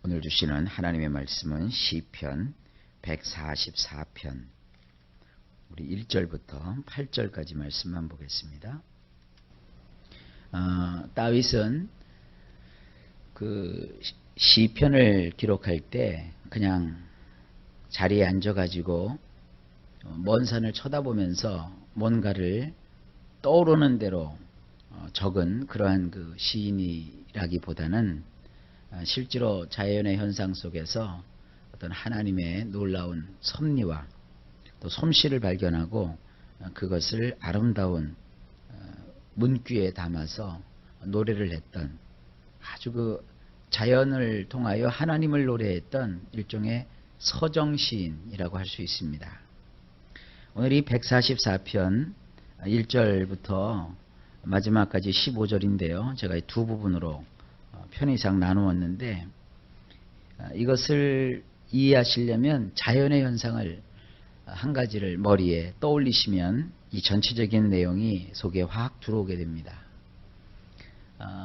오늘 주시는 하나님의 말씀은 시편 144편 우리 1절부터 8절까지 말씀만 보겠습니다. 다윗은 그 시편을 기록할 때 그냥 자리에 앉아가지고 먼 산을 쳐다보면서 뭔가를 떠오르는 대로 적은 그러한 그 시인이라기보다는 실제로 자연의 현상 속에서 어떤 하나님의 놀라운 섭리와 또 솜씨를 발견하고 그것을 아름다운 문귀에 담아서 노래를 했던 아주 그 자연을 통하여 하나님을 노래했던 일종의 서정시인이라고 할 수 있습니다. 오늘 이 144편 1절부터 마지막까지 15절인데요. 제가 두 부분으로 편의상 나누었는데 이것을 이해하시려면 자연의 현상을 한 가지를 머리에 떠올리시면 이 전체적인 내용이 속에 확 들어오게 됩니다.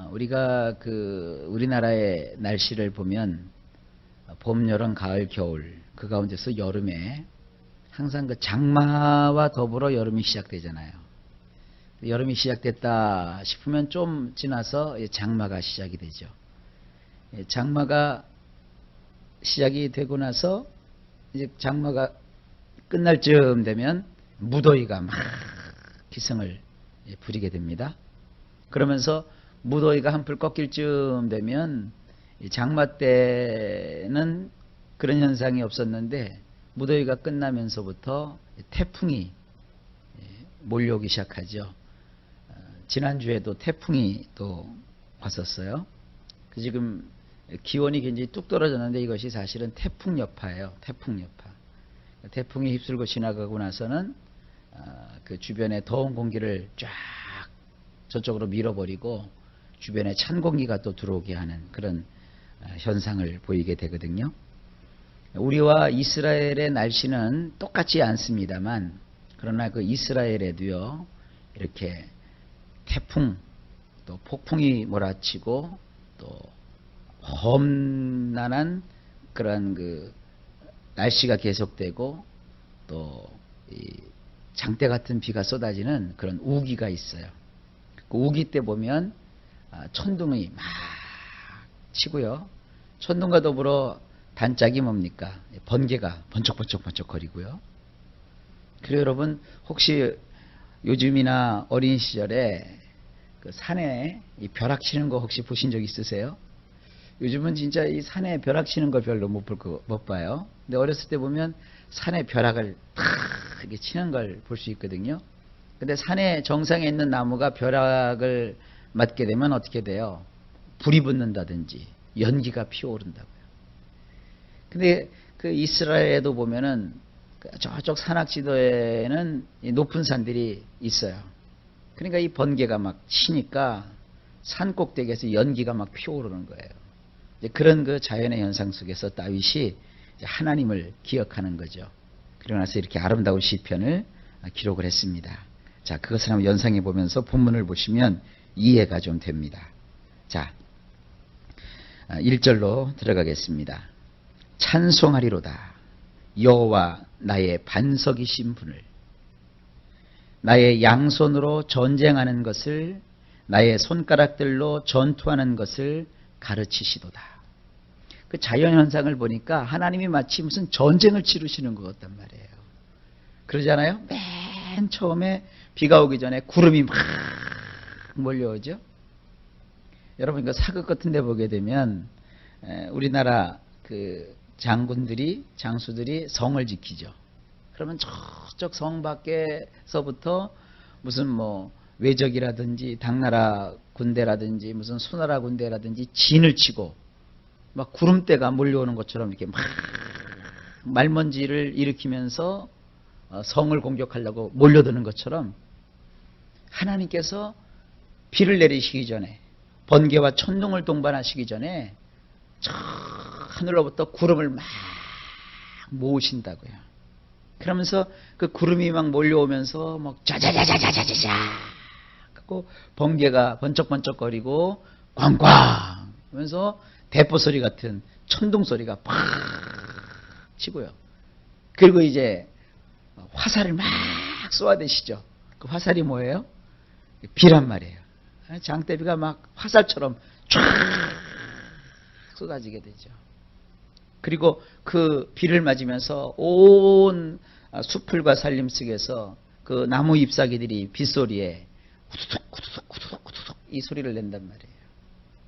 우리가 우리나라의 날씨를 보면 봄, 여름, 가을, 겨울 그 가운데서 여름에 항상 그 장마와 더불어 여름이 시작되잖아요. 여름이 시작됐다 싶으면 좀 지나서 장마가 시작이 되죠. 장마가 시작이 되고 나서 이제 장마가 끝날 즈음 되면 무더위가 막 기승을 부리게 됩니다. 그러면서 무더위가 한풀 꺾일 즈음 되면 장마 때는 그런 현상이 없었는데 무더위가 끝나면서부터 태풍이 몰려오기 시작하죠. 지난주에도 태풍이 또 왔었어요. 지금 기온이 굉장히 뚝 떨어졌는데 이것이 사실은 태풍 여파예요. 태풍 여파. 태풍이 휩쓸고 지나가고 나서는 그 주변에 더운 공기를 쫙 저쪽으로 밀어버리고 주변에 찬 공기가 또 들어오게 하는 그런 현상을 보이게 되거든요. 우리와 이스라엘의 날씨는 똑같지 않습니다만 그러나 그 이스라엘에도요 이렇게 태풍 또 폭풍이 몰아치고 또 험난한 그런 그 날씨가 계속되고 또 이 장대 같은 비가 쏟아지는 그런 우기가 있어요. 그 우기 때 보면 천둥이 막 치고요. 천둥과 더불어 단짝이 뭡니까? 번개가 번쩍번쩍 거리고요. 그리고 여러분 혹시 요즘이나 어린 시절에 그 산에 이 벼락 치는 거 혹시 보신 적 있으세요? 요즘은 진짜 이 산에 벼락 치는 거 별로 못 봐요. 근데 어렸을 때 보면 산에 벼락을 탁 이렇게 치는 걸 볼 수 있거든요. 근데 산의 정상에 있는 나무가 벼락을 맞게 되면 어떻게 돼요? 불이 붙는다든지 연기가 피어오른다고요. 근데 그 이스라엘에도 보면은 저쪽 산악지도에는 높은 산들이 있어요. 그러니까 이 번개가 막 치니까 산 꼭대기에서 연기가 막 피어오르는 거예요. 그런 그 자연의 현상 속에서 다윗이 하나님을 기억하는 거죠. 그러고 나서 이렇게 아름다운 시편을 기록을 했습니다. 자, 그것을 한번 연상해 보면서 본문을 보시면 이해가 좀 됩니다. 자, 1절로 들어가겠습니다. 찬송하리로다. 여호와 나의 반석이신 분을, 나의 양손으로 전쟁하는 것을, 나의 손가락들로 전투하는 것을 가르치시도다. 그 자연현상을 보니까 하나님이 마치 무슨 전쟁을 치르시는 것 같단 말이에요. 그러잖아요. 맨 처음에 비가 오기 전에 구름이 막 몰려오죠. 여러분 그 사극 같은 데 보게 되면 우리나라 그 장수들이 성을 지키죠. 그러면 저쪽 성 밖에서부터 무슨 뭐 외적이라든지 당나라 군대라든지 무슨 수나라 군대라든지 진을 치고 막 구름대가 몰려오는 것처럼 이렇게 막 말먼지를 일으키면서 성을 공격하려고 몰려드는 것처럼 하나님께서 비를 내리시기 전에 번개와 천둥을 동반하시기 전에 저 하늘로부터 구름을 막 모으신다고요. 그러면서 그 구름이 막 몰려오면서 막 짜자자자자자자 하고 번개가 번쩍번쩍거리고 꽝꽝 하면서 대포 소리 같은 천둥 소리가 팍 치고요. 그리고 이제 화살을 막 쏘아대시죠. 그 화살이 뭐예요? 비란 말이에요. 장대비가 막 화살처럼 쫙 쏟아지게 되죠. 그리고 그 비를 맞으면서 온 수풀과 산림속에서 그 나무 잎사귀들이 빗소리에 후두둑 후두둑 후두둑 후두둑 이 소리를 낸단 말이에요.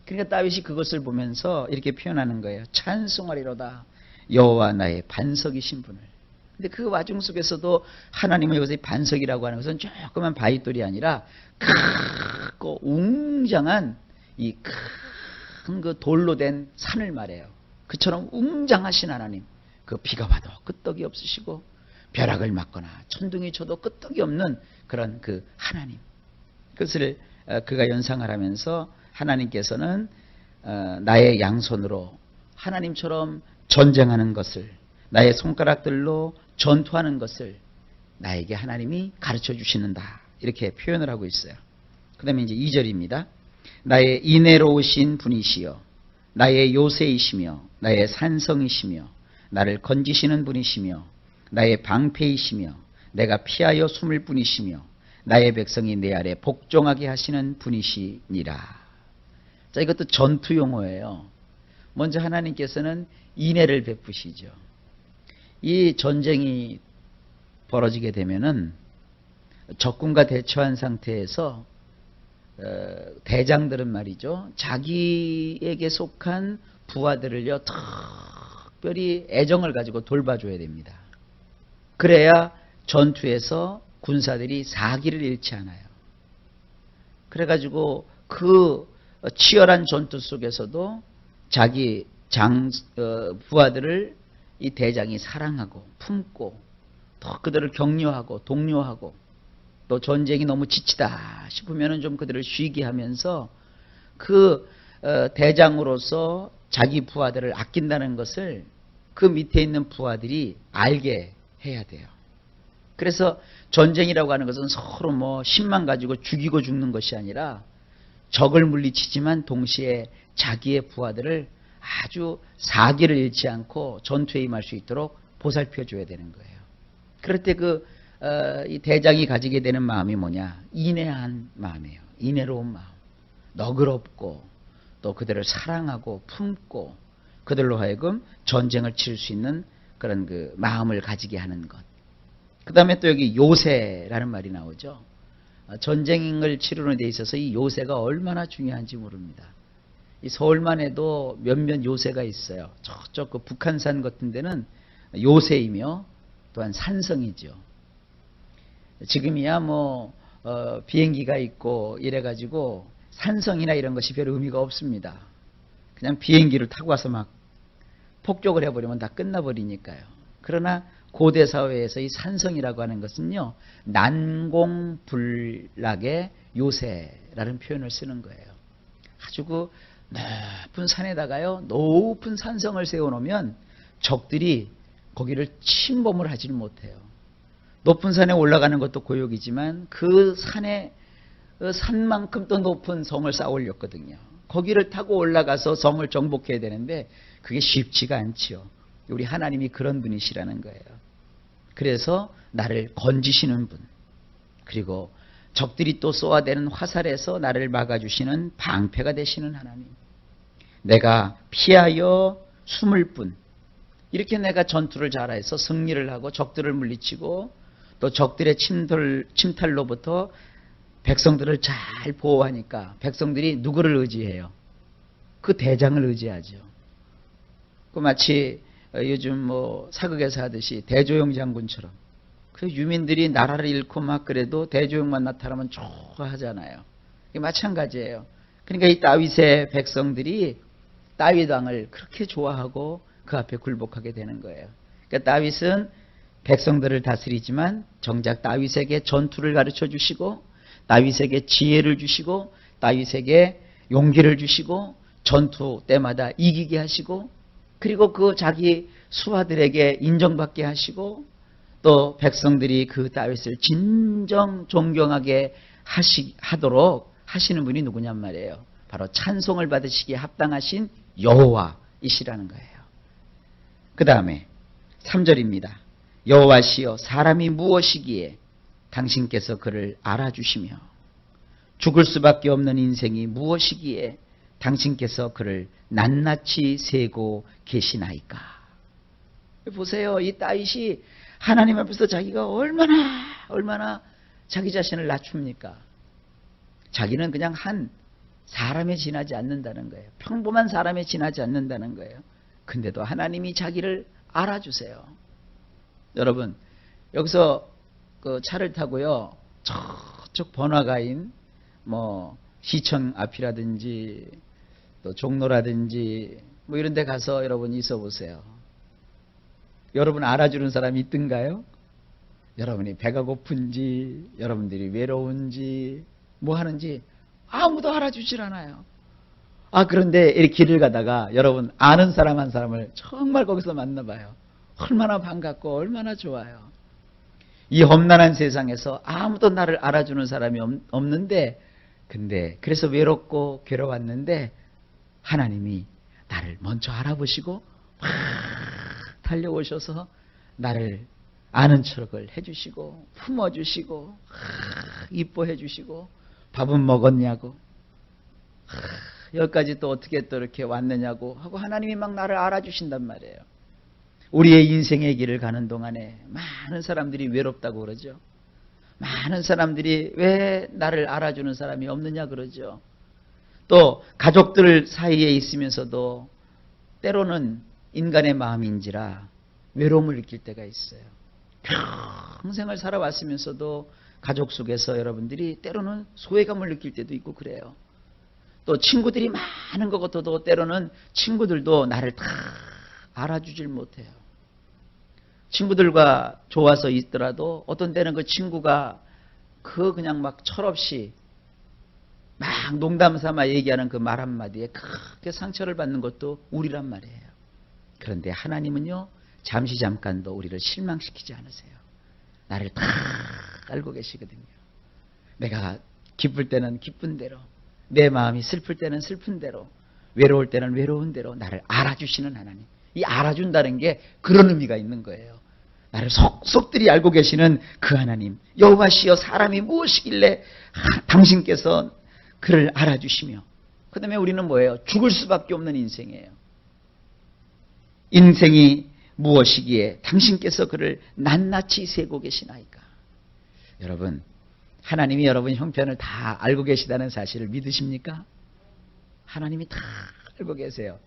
그러니까 다윗이 그것을 보면서 이렇게 표현하는 거예요. 찬송하리로다 여호와 나의 반석이신 분을. 근데 그 와중 속에서도 하나님은 여기서 반석이라고 하는 것은 조그만 바위돌이 아니라 크고 웅장한 이 큰 그 돌로 된 산을 말해요. 그처럼 웅장하신 하나님. 그 비가 와도 끄떡이 없으시고 벼락을 맞거나 천둥이 쳐도 끄떡이 없는 그런 그 하나님. 그것을 그가 연상을 하면서 하나님께서는 나의 양손으로 하나님처럼 전쟁하는 것을, 나의 손가락들로 전투하는 것을 나에게 하나님이 가르쳐 주시는다. 이렇게 표현을 하고 있어요. 그 다음에 이제 2절입니다. 나의 인애로우신 분이시여 나의 요새이시며 나의 산성이시며 나를 건지시는 분이시며 나의 방패이시며 내가 피하여 숨을 분이시며 나의 백성이 내 아래 복종하게 하시는 분이시니라. 자, 이것도 전투 용어예요. 먼저 하나님께서는 인애를 베푸시죠. 이 전쟁이 벌어지게 되면은 적군과 대처한 상태에서 대장들은 말이죠. 자기에게 속한 부하들을요 특별히 애정을 가지고 돌봐줘야 됩니다. 그래야 전투에서 군사들이 사기를 잃지 않아요. 그래가지고 그 치열한 전투 속에서도 자기 부하들을 이 대장이 사랑하고 품고 또 그들을 격려하고 독려하고 또 전쟁이 너무 지치다 싶으면 좀 그들을 쉬게 하면서 그 대장으로서 자기 부하들을 아낀다는 것을 그 밑에 있는 부하들이 알게 해야 돼요. 그래서 전쟁이라고 하는 것은 서로 뭐 힘만 가지고 죽이고 죽는 것이 아니라 적을 물리치지만 동시에 자기의 부하들을 아주 사기를 잃지 않고 전투에 임할 수 있도록 보살펴 줘야 되는 거예요. 그럴 때 이 대장이 가지게 되는 마음이 뭐냐? 인애한 마음이에요. 인애로운 마음. 너그럽고 또 그들을 사랑하고 품고 그들로 하여금 전쟁을 치를 수 있는 그런 그 마음을 가지게 하는 것. 그 다음에 또 여기 요새라는 말이 나오죠. 전쟁을 치르는 데 있어서 이 요새가 얼마나 중요한지 모릅니다. 이 서울만 해도 몇몇 요새가 있어요. 저쪽 그 북한산 같은 데는 요새이며 또한 산성이죠. 지금이야 뭐 비행기가 있고 이래가지고 산성이나 이런 것이 별 의미가 없습니다. 그냥 비행기를 타고 와서 막 폭격을 해버리면 다 끝나버리니까요. 그러나 고대 사회에서 이 산성이라고 하는 것은요, 난공불락의 요새라는 표현을 쓰는 거예요. 아주 그 높은 산에다가요, 높은 산성을 세워놓으면 적들이 거기를 침범을 하지는 못해요. 높은 산에 올라가는 것도 고역이지만 그 산에 산만큼 또 높은 성을 쌓아 올렸거든요. 거기를 타고 올라가서 성을 정복해야 되는데 그게 쉽지가 않지요. 우리 하나님이 그런 분이시라는 거예요. 그래서 나를 건지시는 분, 그리고 적들이 또 쏘아대는 화살에서 나를 막아주시는 방패가 되시는 하나님, 내가 피하여 숨을 뿐, 이렇게 내가 전투를 잘해서 승리를 하고 적들을 물리치고 또 적들의 침탈로부터 백성들을 잘 보호하니까 백성들이 누구를 의지해요? 그 대장을 의지하죠. 그 마치 요즘 뭐 사극에서 하듯이 대조영 장군처럼 그 유민들이 나라를 잃고 막 그래도 대조영만 나타나면 좋아하잖아요. 이게 마찬가지예요. 그러니까 이 다윗의 백성들이 다윗 왕을 그렇게 좋아하고 그 앞에 굴복하게 되는 거예요. 그러니까 다윗은 백성들을 다스리지만 정작 다윗에게 전투를 가르쳐 주시고 다윗에게 지혜를 주시고 다윗에게 용기를 주시고 전투 때마다 이기게 하시고 그리고 그 자기 수하들에게 인정받게 하시고 또 백성들이 그 다윗을 진정 존경하게 하도록 하시는 분이 누구냔 말이에요. 바로 찬송을 받으시기에 합당하신 여호와이시라는 거예요. 그 다음에 3절입니다. 여호와시여 사람이 무엇이기에 당신께서 그를 알아주시며 죽을 수밖에 없는 인생이 무엇이기에 당신께서 그를 낱낱이 세고 계시나이까. 보세요. 이 다윗이 하나님 앞에서 자기가 얼마나 자기 자신을 낮춥니까? 자기는 그냥 한 사람에 지나지 않는다는 거예요. 평범한 사람에 지나지 않는다는 거예요. 근데도 하나님이 자기를 알아주세요. 여러분, 여기서 그 차를 타고요, 저쪽 번화가인 시청 앞이라든지 또 종로라든지 이런 데 가서 여러분 있어 보세요. 여러분 알아주는 사람이 있던가요? 여러분이 배가 고픈지, 여러분들이 외로운지, 뭐 하는지 아무도 알아주질 않아요. 그런데 이렇게 길을 가다가 여러분 아는 사람 한 사람을 정말 거기서 만나봐요. 얼마나 반갑고 얼마나 좋아요. 이 험난한 세상에서 아무도 나를 알아주는 사람이 없는데, 근데 그래서 외롭고 괴로웠는데 하나님이 나를 먼저 알아보시고 막 달려오셔서 나를 아는 척을 해주시고 품어주시고 이뻐해 주시고 밥은 먹었냐고, 여기까지 또 어떻게 또 이렇게 왔느냐고 하고 하나님이 막 나를 알아주신단 말이에요. 우리의 인생의 길을 가는 동안에 많은 사람들이 외롭다고 그러죠. 많은 사람들이 왜 나를 알아주는 사람이 없느냐 그러죠. 또 가족들 사이에 있으면서도 때로는 인간의 마음인지라 외로움을 느낄 때가 있어요. 평생을 살아왔으면서도 가족 속에서 여러분들이 때로는 소외감을 느낄 때도 있고 그래요. 또 친구들이 많은 것 같아도 때로는 친구들도 나를 다 알아주질 못해요. 친구들과 좋아서 있더라도 어떤 때는 그 친구가 그냥 막 철없이 막 농담 삼아 얘기하는 그 말 한마디에 크게 상처를 받는 것도 우리란 말이에요. 그런데 하나님은요, 잠깐도 우리를 실망시키지 않으세요. 나를 다 알고 계시거든요. 내가 기쁠 때는 기쁜 대로, 내 마음이 슬플 때는 슬픈 대로, 외로울 때는 외로운 대로 나를 알아주시는 하나님. 이 알아준다는 게 그런 의미가 있는 거예요. 나를 속속들이 알고 계시는 그 하나님, 여호와시여 사람이 무엇이길래 당신께서 그를 알아주시며, 그 다음에 우리는 뭐예요? 죽을 수밖에 없는 인생이에요. 인생이 무엇이기에 당신께서 그를 낱낱이 세고 계시나이까. 여러분, 하나님이 여러분 형편을 다 알고 계시다는 사실을 믿으십니까? 하나님이 다 알고 계세요.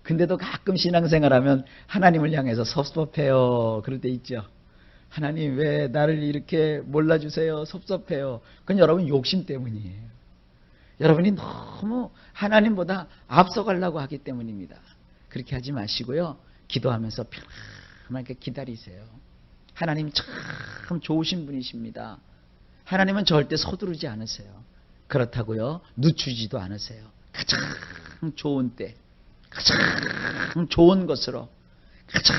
근데도 가끔 신앙생활하면 하나님을 향해서 섭섭해요. 그럴 때 있죠. 하나님 왜 나를 이렇게 몰라주세요. 섭섭해요. 그건 여러분 욕심 때문이에요. 여러분이 너무 하나님보다 앞서가려고 하기 때문입니다. 그렇게 하지 마시고요. 기도하면서 편안하게 기다리세요. 하나님 참 좋으신 분이십니다. 하나님은 절대 서두르지 않으세요. 그렇다고요, 늦추지도 않으세요. 가장 좋은 때, 가장 좋은 것으로, 가장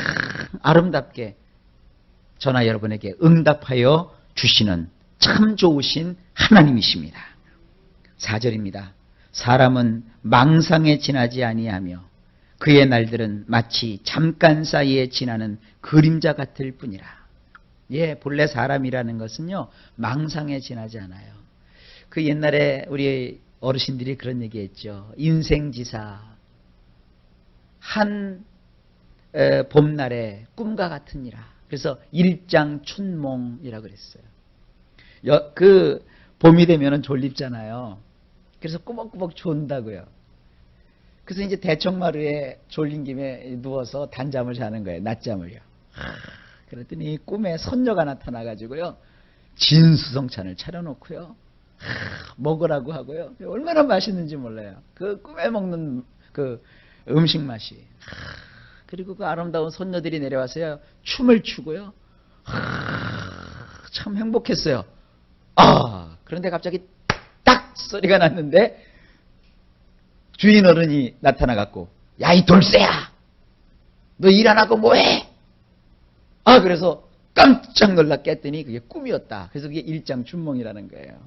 아름답게 저나 여러분에게 응답하여 주시는 참 좋으신 하나님이십니다. 4절입니다. 사람은 망상에 지나지 아니하며 그의 날들은 마치 잠깐 사이에 지나는 그림자 같을 뿐이라. 본래 사람이라는 것은요, 망상에 지나지 않아요. 그 옛날에 우리 어르신들이 그런 얘기했죠. 인생지사 한 봄날에 꿈과 같으니라. 그래서 일장춘몽이라고 그랬어요. 그 봄이 되면은 졸립잖아요. 그래서 꾸벅꾸벅 존다고요. 그래서 이제 대청마루에 졸린 김에 누워서 단잠을 자는 거예요. 낮잠을요. 그랬더니 꿈에 선녀가 나타나가지고요, 진수성찬을 차려놓고요, 먹으라고 하고요. 얼마나 맛있는지 몰라요. 그 꿈에 먹는 그 음식 맛이. 그리고 그 아름다운 선녀들이 내려와서요, 춤을 추고요. 참 행복했어요. 그런데 갑자기 딱 소리가 났는데 주인 어른이 나타나갖고, 야, 이 돌쇠야! 너 일 안 하고 뭐해? 그래서 깜짝 놀라 깼더니 그게 꿈이었다. 그래서 그게 일장춘몽이라는 거예요.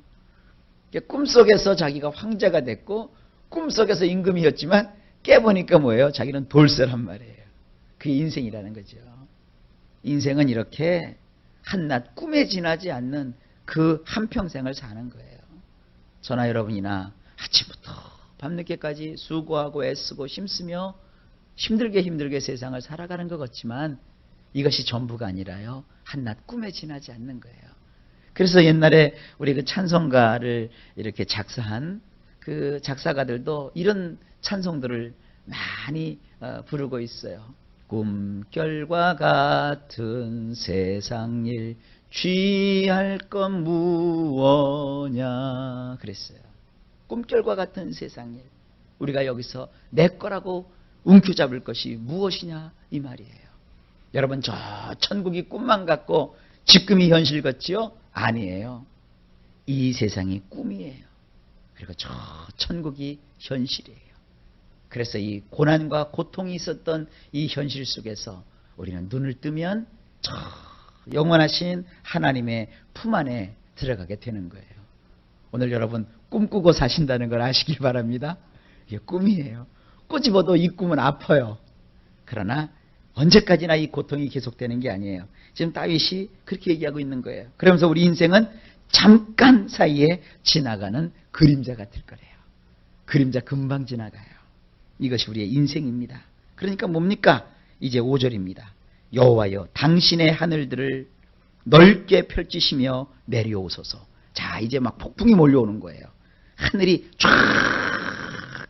꿈속에서 자기가 황제가 됐고, 꿈속에서 임금이었지만 깨보니까 뭐예요? 자기는 돌쇠란 말이에요. 그게 인생이라는 거죠. 인생은 이렇게 한낱 꿈에 지나지 않는 그 한평생을 사는 거예요. 저나 여러분이나 아침부터 밤늦게까지 수고하고 애쓰고 힘쓰며 힘들게 세상을 살아가는 것 같지만 이것이 전부가 아니라요. 한낱 꿈에 지나지 않는 거예요. 그래서 옛날에 우리 그 찬송가를 이렇게 작사한 그 작사가들도 이런 찬송들을 많이 부르고 있어요. 꿈결과 같은 세상일 취할 건 무엇냐 그랬어요. 꿈결과 같은 세상일. 우리가 여기서 내 거라고 움켜잡을 것이 무엇이냐 이 말이에요. 여러분 저 천국이 꿈만 같고 지금이 현실 같지요? 아니에요. 이 세상이 꿈이에요. 그리고 저 천국이 현실이에요. 그래서 이 고난과 고통이 있었던 이 현실 속에서 우리는 눈을 뜨면 저 영원하신 하나님의 품 안에 들어가게 되는 거예요. 오늘 여러분 꿈꾸고 사신다는 걸 아시길 바랍니다. 이게 꿈이에요. 꼬집어도 이 꿈은 아파요. 그러나 언제까지나 이 고통이 계속되는 게 아니에요. 지금 다윗이 그렇게 얘기하고 있는 거예요. 그러면서 우리 인생은 잠깐 사이에 지나가는 그림자 같을 거래요. 그림자 금방 지나가요. 이것이 우리의 인생입니다. 그러니까 뭡니까? 이제 5절입니다. 여호와여 당신의 하늘들을 넓게 펼치시며 내려오소서. 자 이제 막 폭풍이 몰려오는 거예요. 하늘이 쫙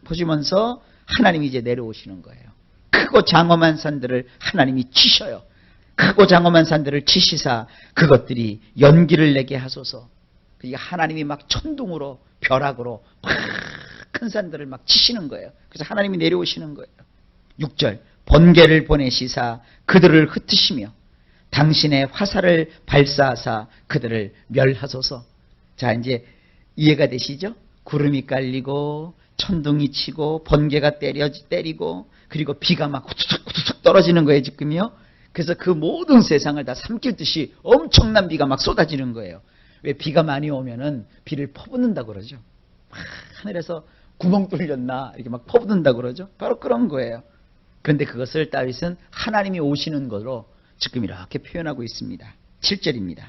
퍼지면서 하나님이 이제 내려오시는 거예요. 크고 장엄한 산들을 하나님이 치셔요. 크고 장엄한 산들을 치시사 그것들이 연기를 내게 하소서. 그러니까 하나님이 막 천둥으로 벼락으로 막 큰 산들을 막 치시는 거예요. 그래서 하나님이 내려오시는 거예요. 6절 번개를 보내시사 그들을 흩으시며 당신의 화살을 발사하사 그들을 멸하소서. 자 이제 이해가 되시죠? 구름이 깔리고 천둥이 치고 번개가 때리고 그리고 비가 막 후투둑 떨어지는 거예요 지금요. 그래서 그 모든 세상을 다 삼킬 듯이 엄청난 비가 막 쏟아지는 거예요. 왜 비가 많이 오면은 비를 퍼붓는다고 그러죠. 하늘에서 구멍 뚫렸나 이렇게 막 퍼붓는다고 그러죠. 바로 그런 거예요. 그런데 그것을 다윗은 하나님이 오시는 것으로 지금 이렇게 표현하고 있습니다. 7절입니다.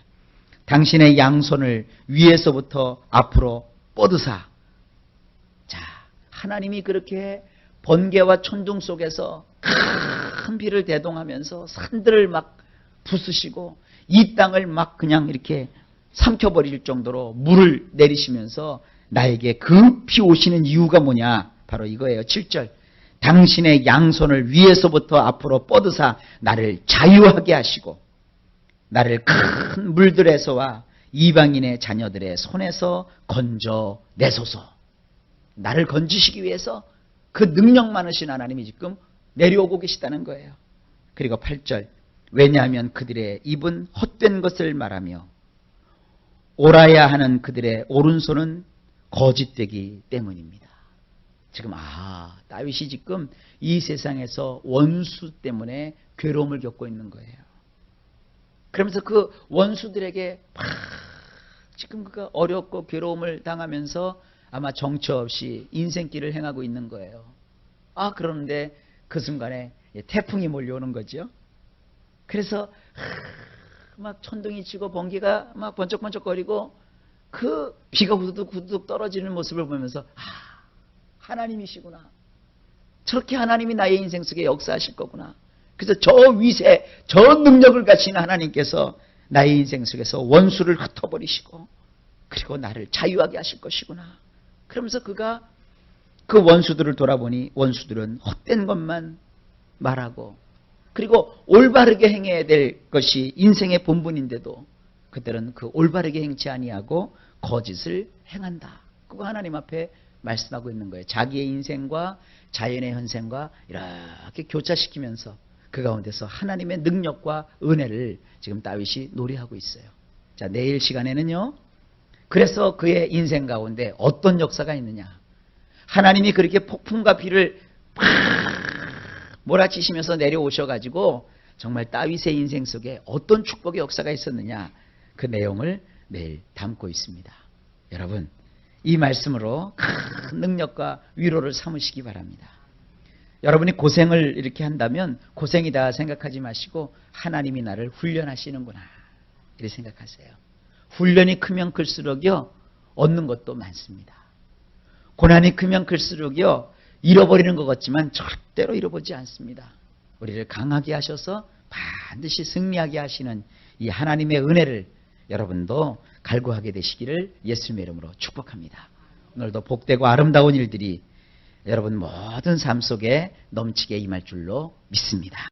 당신의 양손을 위에서부터 앞으로 뻗으사. 자, 하나님이 그렇게 번개와 천둥 속에서 큰 비를 대동하면서 산들을 막 부수시고 이 땅을 막 그냥 이렇게 삼켜버릴 정도로 물을 내리시면서 나에게 급히 오시는 이유가 뭐냐? 바로 이거예요. 7절. 당신의 양손을 위에서부터 앞으로 뻗으사 나를 자유하게 하시고 나를 큰 물들에서와 이방인의 자녀들의 손에서 건져내소서. 나를 건지시기 위해서 그 능력 많으신 하나님이 지금 내려오고 계시다는 거예요. 그리고 8절. 왜냐하면 그들의 입은 헛된 것을 말하며 옳아야 하는 그들의 오른손은 거짓되기 때문입니다. 지금 다윗이 지금 이 세상에서 원수 때문에 괴로움을 겪고 있는 거예요. 그러면서 그 원수들에게 막 지금 그가 어렵고 괴로움을 당하면서 아마 정처 없이 인생길을 행하고 있는 거예요. 그런데 그 순간에 태풍이 몰려오는 거죠. 그래서 막 천둥이 치고 번개가 막 번쩍번쩍거리고 그 비가 후두둑 떨어지는 모습을 보면서 하나님이시구나. 저렇게 하나님이 나의 인생 속에 역사하실 거구나. 그래서 저 위세, 저 능력을 가진 하나님께서 나의 인생 속에서 원수를 흩어버리시고 그리고 나를 자유하게 하실 것이구나. 그러면서 그가 그 원수들을 돌아보니 원수들은 헛된 것만 말하고 그리고 올바르게 행해야 될 것이 인생의 본분인데도 그들은 그 올바르게 행치 아니하고 거짓을 행한다. 그거 하나님 앞에 말씀하고 있는 거예요. 자기의 인생과 자연의 현생과 이렇게 교차시키면서 그 가운데서 하나님의 능력과 은혜를 지금 다윗이 노래하고 있어요. 자, 내일 시간에는요. 그래서 그의 인생 가운데 어떤 역사가 있느냐. 하나님이 그렇게 폭풍과 비를 팍 몰아치시면서 내려오셔가지고 정말 다윗의 인생 속에 어떤 축복의 역사가 있었느냐. 그 내용을 내일 담고 있습니다. 여러분 이 말씀으로 큰 능력과 위로를 삼으시기 바랍니다. 여러분이 고생을 이렇게 한다면 고생이다 생각하지 마시고 하나님이 나를 훈련하시는구나 이렇게 생각하세요. 훈련이 크면 클수록요 얻는 것도 많습니다. 고난이 크면 클수록요 잃어버리는 것 같지만 절대로 잃어보지 않습니다. 우리를 강하게 하셔서 반드시 승리하게 하시는 이 하나님의 은혜를 여러분도 갈구하게 되시기를 예수님의 이름으로 축복합니다. 오늘도 복되고 아름다운 일들이 여러분 모든 삶 속에 넘치게 임할 줄로 믿습니다.